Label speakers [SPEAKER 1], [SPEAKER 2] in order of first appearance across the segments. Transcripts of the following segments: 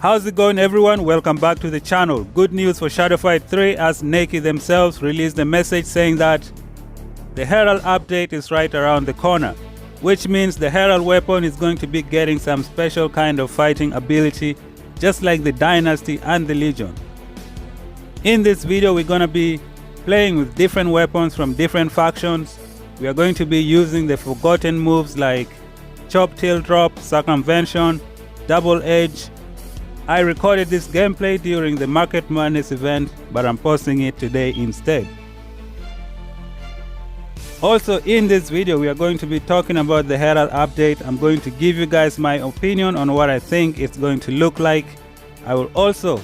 [SPEAKER 1] How's it going, everyone? Welcome back to the channel. Good news for Shadowfight 3 as NEKKI themselves released a message saying that the Herald update is right around the corner, which means the Herald weapon is going to be getting some special kind of fighting ability, just like the Dynasty and the Legion. In this video, we're going to be playing with different weapons from different factions. We are going to be using the forgotten moves like Chop Till Drop, Circumvention, Double Edge. I recorded this gameplay during the Market Madness event, but I'm posting it today instead. Also, in this video, we are going to be talking about the Herald update. I'm going to give you guys my opinion on what I think it's going to look like. I will also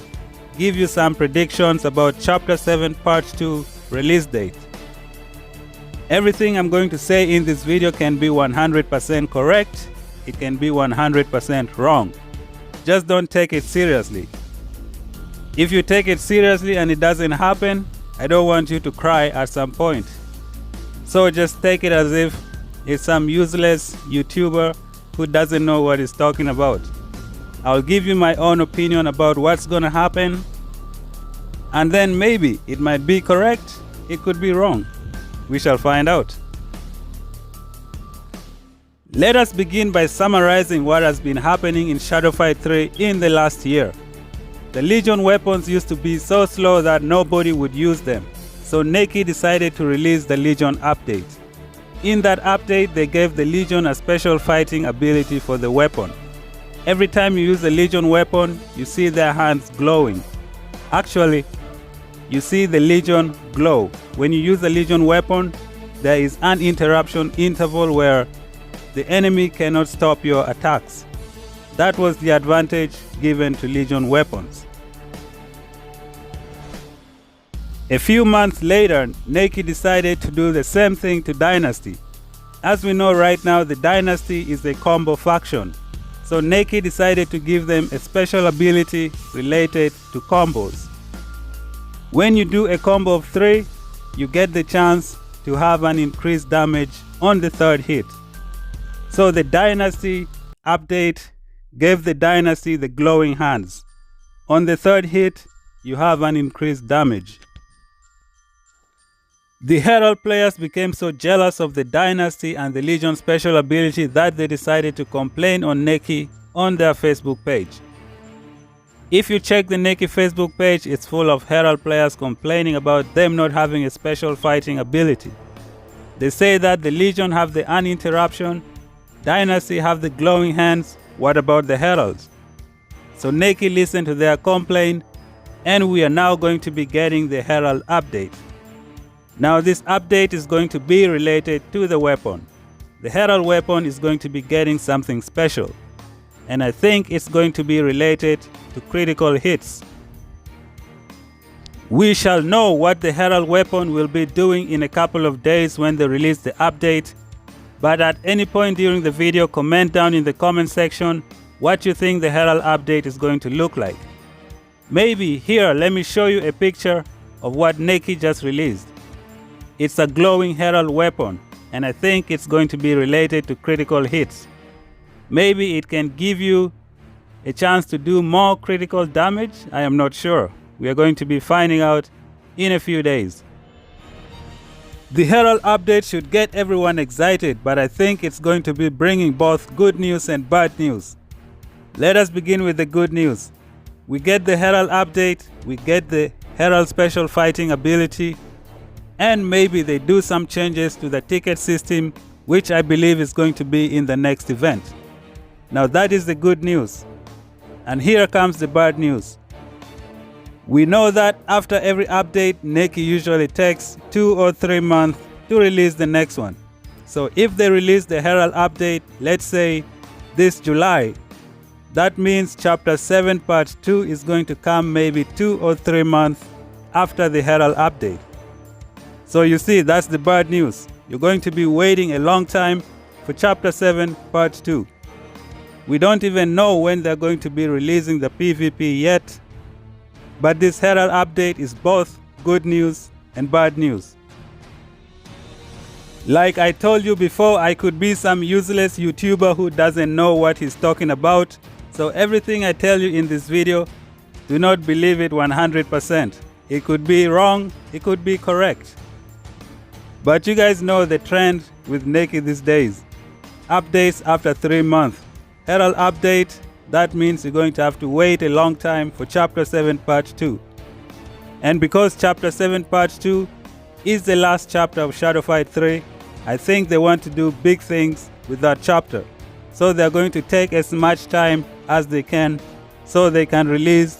[SPEAKER 1] give you some predictions about Chapter 7 Part 2 release date. Everything I'm going to say in this video can be 100% correct. It can be 100% wrong. Just don't take it seriously. If you take it seriously and it doesn't happen, I don't want you to cry at some point. So just take it as if it's some useless YouTuber who doesn't know what he's talking about. I'll give you my own opinion about what's gonna happen, and then maybe it might be correct, it could be wrong. We shall find out. Let us begin by summarizing what has been happening in Shadowfight 3 in the last year. The Legion weapons used to be so slow that nobody would use them, so NEKKI decided to release the Legion update. In that update, they gave the Legion a special fighting ability for the weapon. Every time you use a Legion weapon, you see their hands glowing. Actually, you see the Legion glow. When you use a Legion weapon, there is an interruption interval where the enemy cannot stop your attacks. That was the advantage given to Legion weapons. A few months later, NEKKI decided to do the same thing to Dynasty. As we know right now, the Dynasty is a combo faction. So NEKKI decided to give them a special ability related to combos. When you do a combo of 3, you get the chance to have an increased damage on the third hit. So the Dynasty update gave the Dynasty the glowing hands. On the third hit, you have an increased damage. The Herald players became so jealous of the Dynasty and the Legion special ability that they decided to complain on NEKKI on their Facebook page. If you check the NEKKI Facebook page, it's full of Herald players complaining about them not having a special fighting ability. They say that the Legion have the uninterruption, Dynasty have the glowing hands. What about the Heralds? So NEKKI listened to their complaint, and we are now going to be getting the Herald update. Now this update is going to be related to the weapon. The Herald weapon is going to be getting something special, and I think it's going to be related to critical hits. We shall know what the Herald weapon will be doing in a couple of days when they release the update. But at any point during the video, comment down in the comment section what you think the Herald update is going to look like. Maybe here, let me show you a picture of what NEKKI just released. It's a glowing Herald weapon, and I think it's going to be related to critical hits. Maybe it can give you a chance to do more critical damage. I am not sure. We are going to be finding out in a few days. The Herald update should get everyone excited, but I think it's going to be bringing both good news and bad news. Let us begin with the good news. We get the Herald update, we get the Herald special fighting ability, and maybe they do some changes to the ticket system, which I believe is going to be in the next event. Now that is the good news. And here comes the bad news. We know that after every update, NEKKI usually takes 2 or 3 months to release the next one. So if they release the Herald update, let's say this July, that means Chapter 7 Part 2 is going to come maybe 2 or 3 months after the Herald update. So you see, that's the bad news. You're going to be waiting a long time for Chapter 7 Part 2. We don't even know when they're going to be releasing the PvP yet. But this Herald update is both good news and bad news. Like I told you before, I could be some useless YouTuber who doesn't know what he's talking about. So everything I tell you in this video, do not believe it 100%. It could be wrong, it could be correct. But you guys know the trend with NEKKI these days. Updates after 3 months. Herald update, that means you're going to have to wait a long time for Chapter 7 Part 2. And because Chapter 7 Part 2 is the last chapter of Shadow Fight 3, I think they want to do big things with that chapter. So they're going to take as much time as they can so they can release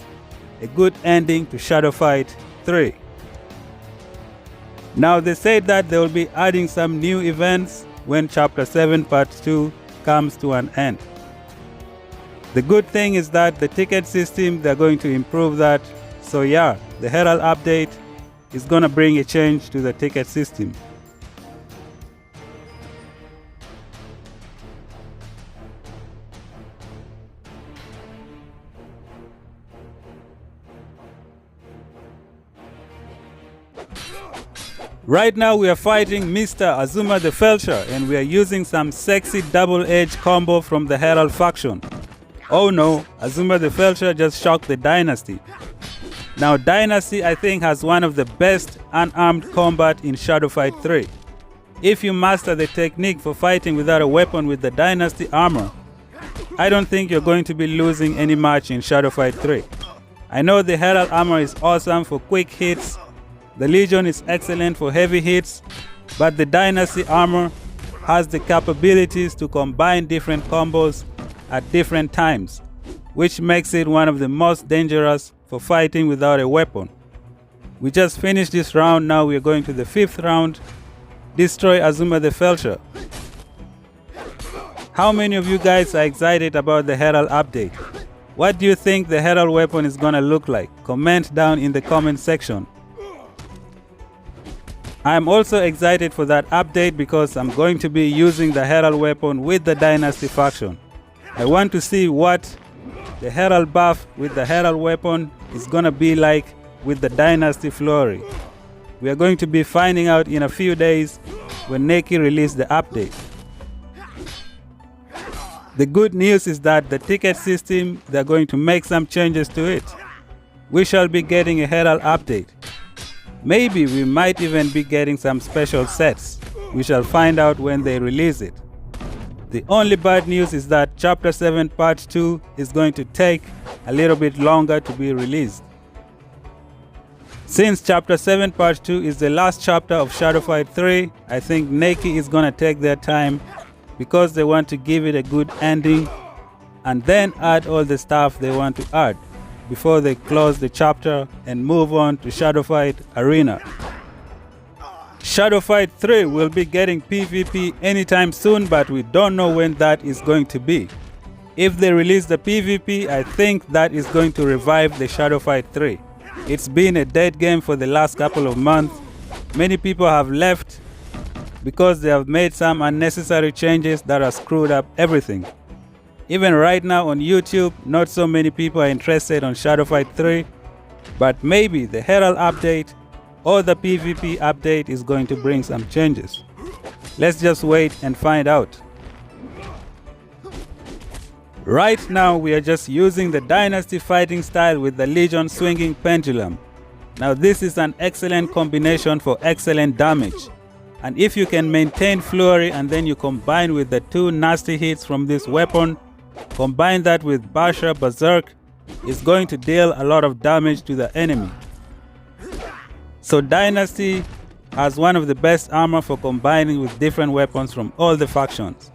[SPEAKER 1] a good ending to Shadow Fight 3. Now they said that they will be adding some new events when Chapter 7 Part 2 comes to an end. The good thing is that the ticket system, they're going to improve that. So yeah, the Herald update is going to bring a change to the ticket system. Right now we are fighting Mr. Azuma the Felcher, and we are using some sexy double-edged combo from the Herald faction. Oh no, Azuma the Felcher just shocked the Dynasty. Now Dynasty I think has one of the best unarmed combat in Shadow Fight 3. If you master the technique for fighting without a weapon with the Dynasty armor, I don't think you're going to be losing any match in Shadow Fight 3. I know the Herald armor is awesome for quick hits, the Legion is excellent for heavy hits, but the Dynasty armor has the capabilities to combine different combos at different times, which makes it one of the most dangerous for fighting without a weapon. We just finished this round, now we are going to the 5th round. Destroy Azuma the Felcher. How many of you guys are excited about the Herald update? What do you think the Herald weapon is gonna look like? Comment down in the comment section. I'm also excited for that update because I'm going to be using the Herald weapon with the Dynasty faction. I want to see what the Herald buff with the Herald weapon is gonna be like with the Dynasty Flurry. We are going to be finding out in a few days when NEKKI release the update. The good news is that the ticket system, they're going to make some changes to it. We shall be getting a Herald update. Maybe we might even be getting some special sets. We shall find out when they release it. The only bad news is that Chapter 7 Part 2 is going to take a little bit longer to be released. Since Chapter 7 Part 2 is the last chapter of Shadow Fight 3, I think NEKKI is going to take their time because they want to give it a good ending and then add all the stuff they want to add before they close the chapter and move on to Shadow Fight Arena. Shadow Fight 3 will be getting PvP anytime soon, but we don't know when that is going to be. If they release the PvP, I think that is going to revive the Shadow Fight 3. It's been a dead game for the last couple of months. Many people have left because they have made some unnecessary changes that have screwed up everything. Even right now on YouTube, not so many people are interested on Shadow Fight 3, but maybe the Herald update or the PvP update is going to bring some changes. Let's just wait and find out. Right now we are just using the Dynasty fighting style with the Legion swinging pendulum. Now this is an excellent combination for excellent damage. And if you can maintain Flurry and then you combine with the 2 nasty hits from this weapon, combine that with Basher Berserk, it's going to deal a lot of damage to the enemy. So Dynasty has one of the best armor for combining with different weapons from all the factions.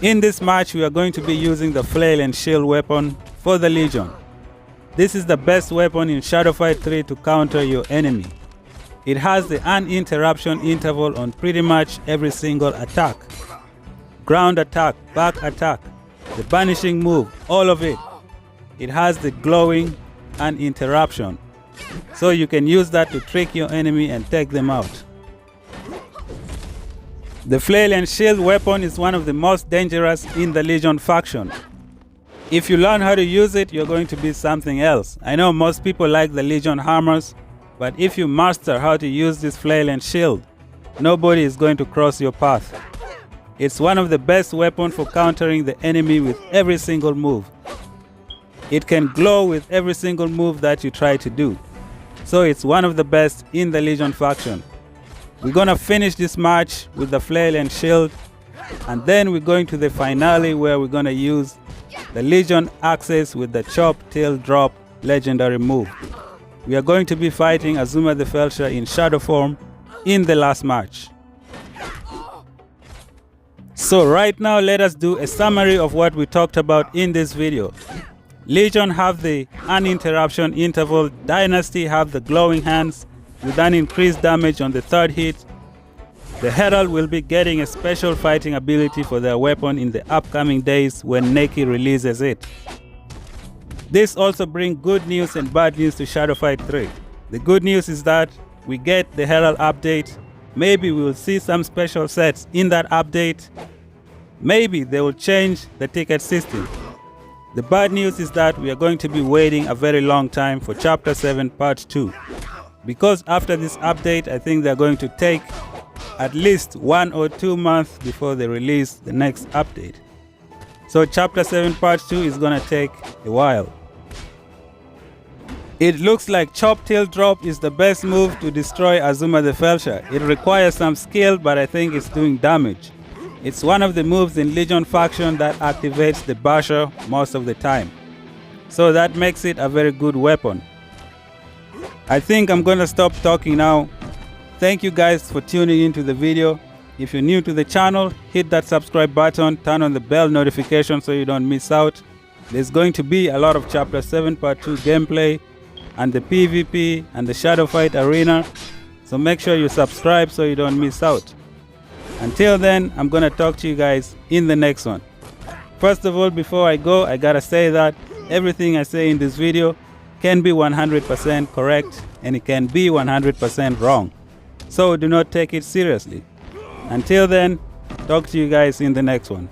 [SPEAKER 1] In this match we are going to be using the Flail and Shield weapon for the Legion. This is the best weapon in Shadow Fight 3 to counter your enemy. It has the uninterruption interval on pretty much every single attack. Ground attack, back attack, the banishing move, all of it. It has the glowing uninterruption. So you can use that to trick your enemy and take them out. The Flail and Shield weapon is one of the most dangerous in the Legion faction. If you learn how to use it, you're going to be something else. I know most people like the Legion hammers, but if you master how to use this Flail and Shield, nobody is going to cross your path. It's one of the best weapons for countering the enemy with every single move. it can glow with every single move that you try to do. So it's one of the best in the Legion faction. We're gonna finish this match with the flail and shield, and then we're going to the finale where we're gonna use the Legion access with the chop tail drop legendary move. We are going to be fighting Azuma the Felcher in shadow form in the last match. So right now let us do a summary of what we talked about in this video. Legion have the uninterruption interval, Dynasty have the glowing hands with an increased damage on the third hit. The Herald will be getting a special fighting ability for their weapon in the upcoming days when NEKKI releases it. This also brings good news and bad news to Shadow Fight 3. The good news is that we get the Herald update. Maybe we will see some special sets in that update. Maybe they will change the ticket system. The bad news is that we are going to be waiting a very long time for Chapter 7 Part 2. Because after this update, I think they're going to take at least 1 or 2 months before they release the next update. So Chapter 7 Part 2 is going to take a while. It looks like Chop Tail Drop is the best move to destroy Azuma the Felcher. It requires some skill, but I think it's doing damage. It's one of the moves in Legion faction that activates the basher most of the time. So that makes it a very good weapon. I think I'm gonna stop talking now. Thank you guys for tuning into the video. If you're new to the channel, hit that subscribe button, turn on the bell notification so you don't miss out. There's going to be a lot of Chapter 7 Part 2 gameplay and the PvP and the Shadow Fight arena. So make sure you subscribe so you don't miss out. Until then, I'm gonna talk to you guys in the next one. First of all, before I go, I gotta say that everything I say in this video can be 100% correct and it can be 100% wrong. So do not take it seriously. Until then, talk to you guys in the next one.